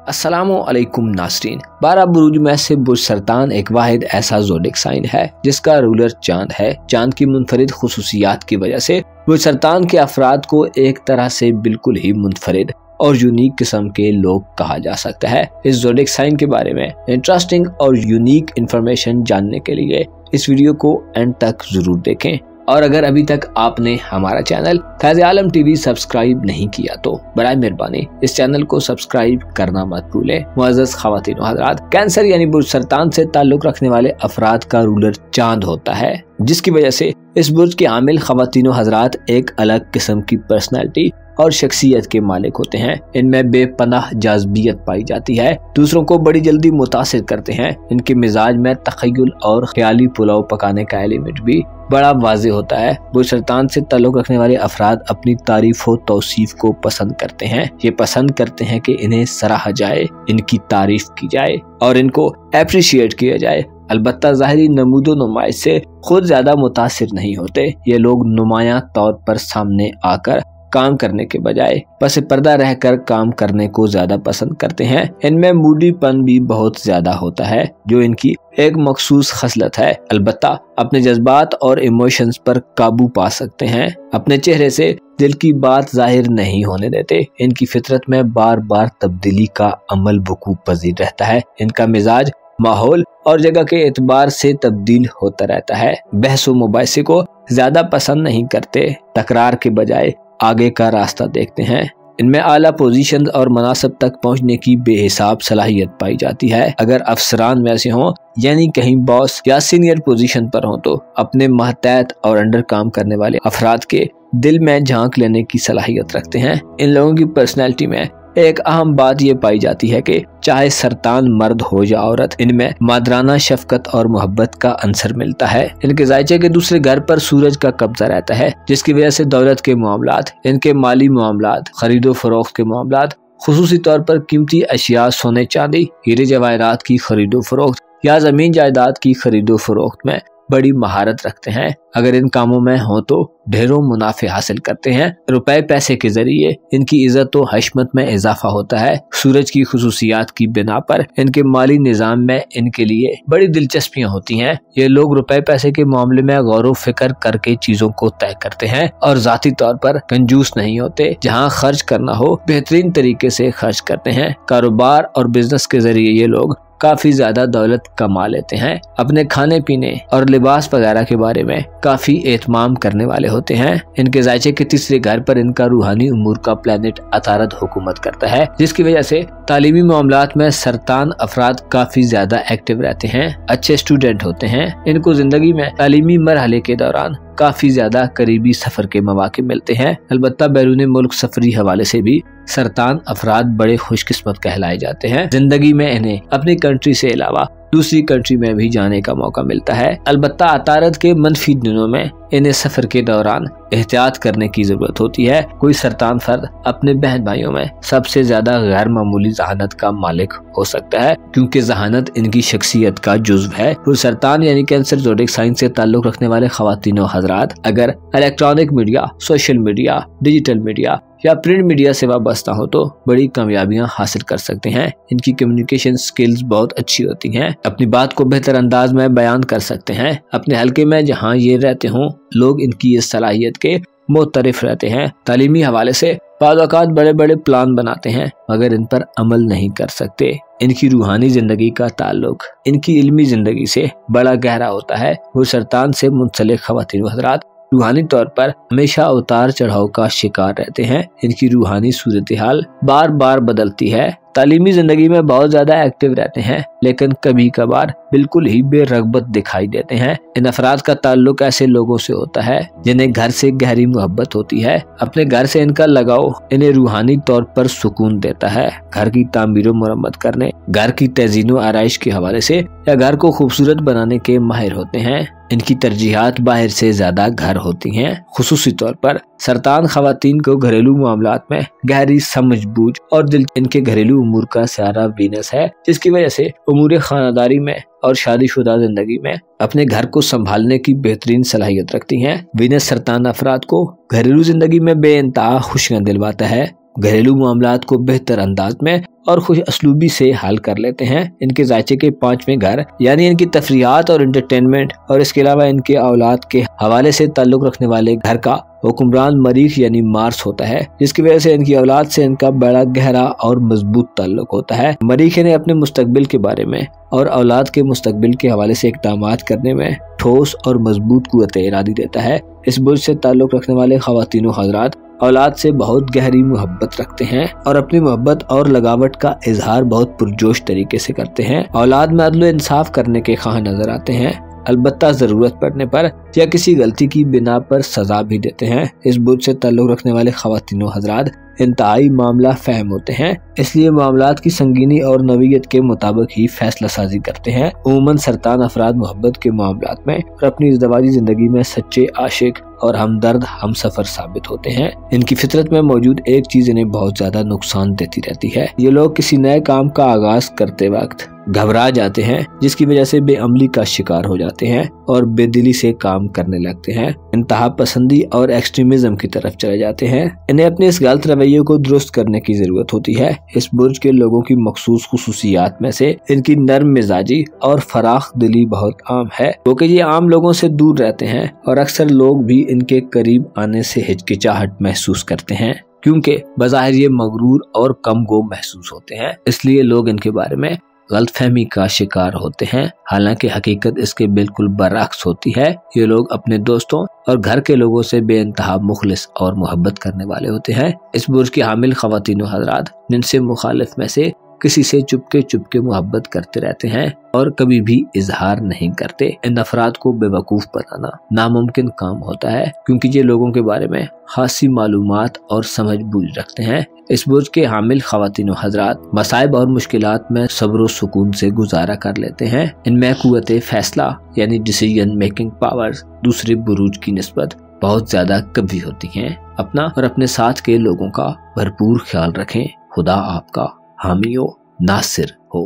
अस्सलामुअलैकुम नाज़रीन। 12 बुरूज में से बुर्ज सरतान एक वाहिद ऐसा ज़ोडिक साइन है जिसका रूलर चांद है। चांद की मुनफरिद खुसूसियात की वजह से बुर्ज सरतान के अफराद को एक तरह से बिल्कुल ही मुनफरिद और यूनिक किस्म के लोग कहा जा सकता है। इस ज़ोडिक साइन के बारे में इंटरेस्टिंग और यूनिक इंफॉर्मेशन जानने के लिए इस वीडियो को एंड तक जरूर देखें। और अगर अभी तक आपने हमारा चैनल फैज़ आलम टीवी सब्सक्राइब नहीं किया तो बराए मेहरबानी इस चैनल को सब्सक्राइब करना मत भूलें। मुअज़्ज़ज़ ख़वातीन व हज़रात, कैंसर यानी बुर्ज सरतान से ताल्लुक़ रखने वाले अफराद का रूलर चांद होता है, जिसकी वजह से इस बुर्ज के आमिल ख़वातीन व हज़रात एक अलग किस्म की पर्सनैलिटी और शख्सियत के मालिक होते हैं। इनमें बेपनाह जाज़बियत पाई जाती है, दूसरों को बड़ी जल्दी मुतासिर करते हैं। इनके मिजाज में तख़य्युल और ख्याली पुलाव पकाने का एलिमेंट भी बड़ा वाज़ेह होता है। बुर्ज सरतान से ताल्लुक़ रखने वाले अफराद अपनी तारीफ व तौसीफ को पसंद करते हैं। ये पसंद करते हैं कि इन्हें सराहा जाए, इनकी तारीफ की जाए और इनको एप्रिशिएट किया जाए। अलबत्ता ज़ाहिरी नमूदो नुमाइश से खुद ज्यादा मुतासिर नहीं होते। ये लोग नुमायां तौर पर सामने आकर काम करने के बजाय पस पर्दा रहकर काम करने को ज्यादा पसंद करते हैं। इनमें मूडीपन भी बहुत ज्यादा होता है, जो इनकी एक मखसूस खसलत है। अलबत्ता अपने जज्बात और इमोशंस पर काबू पा सकते हैं। अपने चेहरे से दिल की बात जाहिर नहीं होने देते। इनकी फितरत में बार बार तब्दीली का अमल वकूअ पजीर रहता है। इनका मिजाज माहौल और जगह के एतबार से तब्दील होता रहता है। बहस व मुबाहिसे को ज्यादा पसंद नहीं करते, तकरार के बजाय आगे का रास्ता देखते हैं। इनमें आला पोजीशन और मनासब तक पहुंचने की बेहिसाब सलाहियत पाई जाती है। अगर अफसरान में ऐसे हों, यानी कहीं बॉस या सीनियर पोजीशन पर हों, तो अपने महतैत और अंडर काम करने वाले अफराद के दिल में झांक लेने की सलाहियत रखते हैं। इन लोगों की पर्सनैलिटी में एक अहम बात ये पाई जाती है कि चाहे सरतान मर्द हो या औरत, इनमें मादराना शफकत और मोहब्बत का अंसर मिलता है। इनके जायचे के दूसरे घर पर सूरज का कब्जा रहता है, जिसकी वजह से दौलत के मामलात, इनके माली मामलात, खरीदो फरोख्त के मामलात, खुसूसी तौर पर कीमती अशिया, सोने चांदी, हीरे जवाहरात की खरीदो फरोख्त या जमीन जायदाद की खरीदो फरोख्त में बड़ी महारत रखते हैं। अगर इन कामों में हो तो ढेरों मुनाफे हासिल करते हैं। रुपए पैसे के जरिए इनकी इज्जत व हशमत में इजाफा होता है। सूरज की खुसूसियात की बिना पर इनके माली निजाम में इनके लिए बड़ी दिलचस्पियां होती हैं। ये लोग रुपए पैसे के मामले में गौर व फिक्र करके चीजों को तय करते हैं और जाती तौर पर कंजूस नहीं होते। जहाँ खर्च करना हो बेहतरीन तरीके से खर्च करते हैं। कारोबार और बिजनेस के जरिए ये लोग काफी ज्यादा दौलत कमा लेते हैं। अपने खाने पीने और लिबास वगैरह के बारे में काफी एहतमाम करने वाले होते हैं। इनके जायचे के तीसरे घर पर इनका रूहानी उमूर का प्लेनेट अतारद हुकूमत करता है, जिसकी वजह से तालीमी मामलात में सरतान अफराद काफी ज्यादा एक्टिव रहते हैं। अच्छे स्टूडेंट होते हैं। इनको जिंदगी में तालीमी मरहले के दौरान काफी ज्यादा करीबी सफर के मौके मिलते हैं। अलबत्ता बैरून मुल्क सफरी हवाले से भी सरतान अफराद बड़े खुशकिस्मत कहलाए जाते हैं। जिंदगी में इन्हें अपनी कंट्री से अलावा दूसरी कंट्री में भी जाने का मौका मिलता है। अलबत्ता अतारद के मनफी दिनों में इन्हें सफर के दौरान एहतियात करने की जरूरत होती है। कोई सरतान फर्द अपने बहन भाइयों में सबसे ज्यादा गैर मामूली जहानत का मालिक हो सकता है, क्योंकि जहानत इनकी शख्सियत का जुज़्व है। बुर्ज सरतान यानी कैंसर ज़ोडिक साइन से ताल्लुक़ रखने वाले ख़वातीन व हज़रात अगर electronic media, social media, digital media या प्रिंट मीडिया से वाबस्ता हो तो बड़ी कामयाबियां हासिल कर सकते हैं। इनकी कम्युनिकेशन स्किल्स बहुत अच्छी होती हैं। अपनी बात को बेहतर अंदाज में बयान कर सकते हैं। अपने हलके में जहां ये रहते हों, लोग इनकी इस सलाहियत के मुतरिफ रहते हैं। तालीमी हवाले से बाद औक़ात बड़े बड़े प्लान बनाते हैं, मगर इन पर अमल नहीं कर सकते। इनकी रूहानी जिंदगी का ताल्लुक इनकी इल्मी जिंदगी से बड़ा गहरा होता है। वो सरतान से मुंसलिक ख़वातीन व हज़रात रूहानी तौर पर हमेशा उतार चढ़ाव का शिकार रहते हैं। इनकी रूहानी सूरत हाल बार बार बदलती है। तालीमी जिंदगी में बहुत ज्यादा एक्टिव रहते हैं, लेकिन कभी कभार बिल्कुल ही बेरगबत दिखाई देते हैं। इन अफराद का ताल्लुक ऐसे लोगों से होता है जिन्हें घर से गहरी मोहब्बत होती है। अपने घर से इनका लगाव इन्हें रूहानी तौर पर सुकून देता है। घर की तामीर मुरम्मत करने, घर की तज़ीनो आराइश के हवाले से या घर को खूबसूरत बनाने के माहिर होते हैं। इनकी तरजीहात बाहर से ज्यादा घर होती हैं। खुसूसी तौर पर सरतान ख़वातीन को घरेलू मामलात में गहरी समझबूझ और दिल इनके घरेलू उमूर का सारा वीनस है, जिसकी वजह से उमूर खानदारी में और शादीशुदा जिंदगी में अपने घर को संभालने की बेहतरीन सलाहियत रखती हैं। वीनस सरतान अफराद को घरेलू जिंदगी में बेइंतहा खुशियां दिलवाता है। घरेलू मामलात को बेहतर अंदाज में और खुश असलूबी से हल कर लेते हैं। इनके जायचे के 5वें घर यानी इनकी तफरीहात और एंटरटेनमेंट और इसके अलावा इनके औलाद के हवाले से ताल्लुक रखने वाले घर का हुक्मरान मरीख यानी मार्स होता है, जिसकी वजह से इनकी औलाद से इनका बड़ा गहरा और मजबूत ताल्लुक होता है। मरीख ने अपने मुस्तकबिल के बारे में और औलाद के मुस्तकबिल के हवाले से इक़दामात करने में ठोस और मजबूत कुव्वत इरादी देता है। इस बुर्ज से ताल्लुक रखने वाले ख़वातीन व हज़रात औलाद से बहुत गहरी मोहब्बत रखते हैं और अपनी मोहब्बत और लगावट का इजहार बहुत पुरजोश तरीके से करते हैं। औलाद में अदल इंसाफ करने के ख़्वाह नजर आते हैं, अलबत्ता जरूरत पड़ने पर या किसी गलती की बिना पर सजा भी देते हैं। इस बुर्ज से ताल्लुक रखने वाले ख़वातीन व हज़रात इंतहाई मामला फहम होते हैं, इसलिए मामलात की संगीनी और नवीयत के मुताबिक ही फैसला साजी करते हैं। उमूमन सरतान अफराद मोहब्बत के मामलात में और अपनी इज़दवाजी जिंदगी में सच्चे आशिक और हमदर्द हमसफर साबित होते हैं। इनकी फितरत में मौजूद एक चीज इन्हें बहुत ज्यादा नुकसान देती रहती है। ये लोग किसी नए काम का आगाज करते वक्त घबरा जाते हैं, जिसकी वजह से बेअमली का शिकार हो जाते हैं और बेदिली से काम करने लगते हैं। इंतहा पसंदी और एक्सट्रीमिज्म की तरफ चले जाते हैं। इन्हें अपने इस गलत रवैये को दुरुस्त करने की जरूरत होती है। इस बुर्ज के लोगों की मखसूस खुसूसियात में से इनकी नर्म मिजाजी और फराख दिली बहुत आम है, क्योंकि ये आम लोगों से दूर रहते हैं और अक्सर लोग भी इनके करीब आने से हिचकिचाहट महसूस करते हैं, क्योंकि बज़ाहिर ये मगरूर और कम गो महसूस होते हैं। इसलिए लोग इनके बारे में गलतफहमी का शिकार होते हैं, हालांकि हकीकत इसके बिल्कुल बरअक्स होती है। ये लोग अपने दोस्तों और घर के लोगों से बेइंतहा मुखलिस और मोहब्बत करने वाले होते हैं। इस बुर्ज की हामिल ख़वातीन व हज़रात जिनसे मुखालिफ में से किसी से चुपके मोहब्बत करते रहते हैं और कभी भी इजहार नहीं करते। इन अफराद को बेवकूफ बनाना नामुमकिन काम होता है, क्योंकि ये लोगों के बारे में खासी मालूमात और समझ बूझ रखते हैं। इस बुर्ज के हामिल ख़वातीन व हज़रात मसाइब और मुश्किलात में सब्र व सुकून से गुजारा कर लेते हैं। इनमें कुव्वत फैसला यानी डिसीजन मेकिंग पावर्स दूसरे बुरूज की निस्बत बहुत ज्यादा कभी होती हैं। अपना और अपने साथ के लोगों का भरपूर ख्याल रखें। खुदा आपका हामी हो, नासिर हो।